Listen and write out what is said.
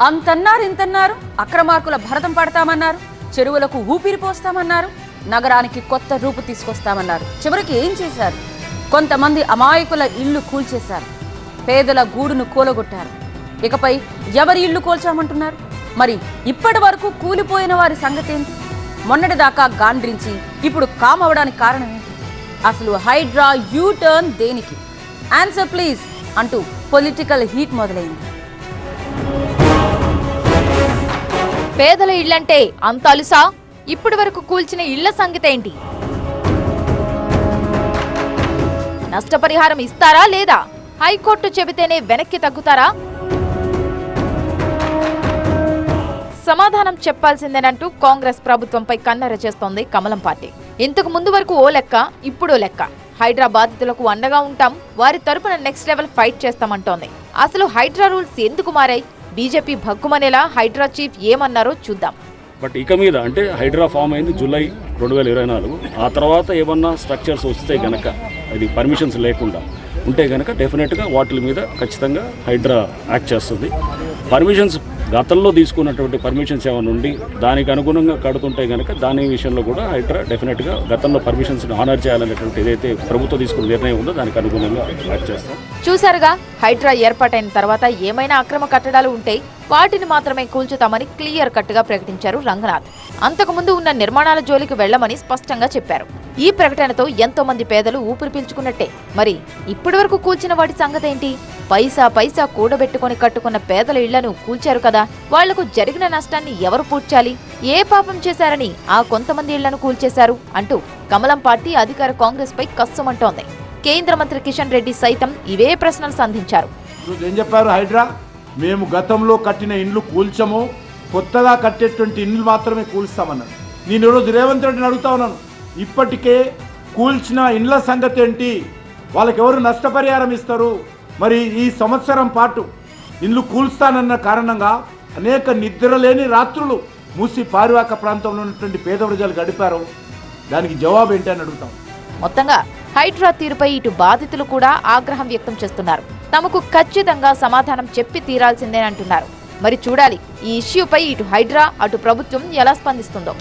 అంతన్నారు ఇంతన్నారు, అక్రమార్కుల భరతం పడతామన్నారు, చెరువులకు ఊపిరి పోస్తామన్నారు, నగరానికి కొత్త రూపు తీసుకొస్తామన్నారు. చివరికి ఏం చేశారు? కొంతమంది అమాయకుల ఇళ్లు కూల్చేశారు, పేదల గూడును కూలగొట్టారు. ఇకపై ఎవరి ఇళ్లు కూల్చామంటున్నారు? మరి ఇప్పటి వరకు కూలిపోయిన వారి సంగతి ఏంటి? మొన్నటిదాకా గాండ్రించి ఇప్పుడు కామ్ అవడానికి కారణం ఏంటి? అసలు హైడ్రా యూ టర్న్ దేనికి? ఆన్సర్ ప్లీజ్ అంటూ పొలిటికల్ హీట్ మొదలైంది. పేదల ఇళ్లంటే అంత అలుసా? ఇప్పటి వరకు కూల్చిన ఇళ్ల సంగతి ఏంటి? నష్టపరిహారం ఇస్తారా లేదా? హైకోర్టు చెబితేనే వెనక్కి తగ్గుతారా? సమాధానం చెప్పాల్సిందేనంటూ కాంగ్రెస్ ప్రభుత్వంపై కన్నెర చేస్తోంది కమలం పార్టీ. ఇంతకు ముందు వరకు ఓ లెక్క, ఇప్పుడో లెక్క. హైడ్రా బాధితులకు అండగా ఉంటాం, వారి తరపున నెక్స్ట్ లెవెల్ ఫైట్ చేస్తామంటోంది. అసలు హైడ్రా రూల్స్ ఎందుకు మారాయి? బీజేపీ భగ్గుమనేలా హైడ్రా చీఫ్ ఏమన్నారో చూద్దాం. బట్ ఇక మీద అంటే హైడ్రా ఫామ్ అయింది జూలై 2024. ఆ తర్వాత ఏమన్నా స్ట్రక్చర్స్ వస్తే గనక, అది పర్మిషన్స్ లేకుండా ఉంటే గనక డెఫినెట్గా వాటి మీద ఖచ్చితంగా హైడ్రా యాక్ట్ చేస్తుంది. పర్మిషన్స్ గతంలో తీసుకున్నటువంటి పర్మిషన్స్ ఏమైనా ఉండి దానికి అనుగుణంగా కడుతుంటే కనుక దాని విషయంలో కూడా హైడ్రా డెఫినెట్గా గతంలో పర్మిషన్స్ని ఆనర్ చేయాలనేటువంటి ఏదైతే ప్రభుత్వం తీసుకున్న నిర్ణయం ఉందో దానికి అనుగుణంగా యాక్ట్ చేస్తాం. చూసారుగా, హైడ్రా ఏర్పాటైన తర్వాత ఏమైనా అక్రమ కట్టడాలు ఉంటే వాటిని మాత్రమే కూల్చుతామని క్లియర్ కట్ గా ప్రకటించారు రంగనాథ్. అంతకుముందు ఉన్న నిర్మాణాల జోలికి వెళ్లమని స్పష్టంగా చెప్పారు. ఈ ప్రకటనతో ఎంతో మంది పేదలు ఊపిరి పీల్చుకున్నట్టే. మరి ఇప్పటి వరకు కూల్చిన వాటి సంగతేంటి? పైసా పైసా కూడబెట్టుకుని కట్టుకున్న పేదల ఇళ్లను కూల్చారు కదా, వాళ్లకు జరిగిన నష్టాన్ని ఎవరు పూడ్చాలి? ఏ పాపం చేశారని ఆ కొంతమంది ఇళ్లను కూల్చేశారు అంటూ కమలం పార్టీ అధికార కాంగ్రెస్ పై కస్సుమంటోంది. కేంద్ర మంత్రి కిషన్ రెడ్డి సైతం ఇవే ప్రశ్నలు సంధించారు. ఏం చెప్పారు? హైడ్రా మేము గతంలో కట్టిన ఇండ్లు కూల్చము, కొత్తగా కట్టేటువంటి ఇండ్లు మాత్రమే కూల్స్తామన్నారు. నేను ఈరోజు రేవంత్ రెడ్డిని అడుగుతా ఉన్నాను, ఇప్పటికే కూల్చిన ఇండ్ల సంగతి ఏంటి? వాళ్ళకి ఎవరు నష్టపరిహారం ఇస్తారు? మరి ఈ సంవత్సరం పాటు ఇండ్లు కూల్స్తానన్న కారణంగా అనేక నిద్రలేని రాత్రులు మూసి పారివాక ప్రాంతంలో ఉన్నటువంటి పేద ప్రజలు గడిపారు. దానికి జవాబు ఏంటి అని అడుగుతాం. మొత్తంగా హైడ్రా తీరుపై ఇటు బాధితులు కూడా ఆగ్రహం వ్యక్తం చేస్తున్నారు. తమకు ఖచ్చితంగా సమాధానం చెప్పి తీరాల్సిందేనంటున్నారు. మరి చూడాలి, ఈ ఇష్యూపై ఇటు హైడ్రా అటు ప్రభుత్వం ఎలా స్పందిస్తుందో.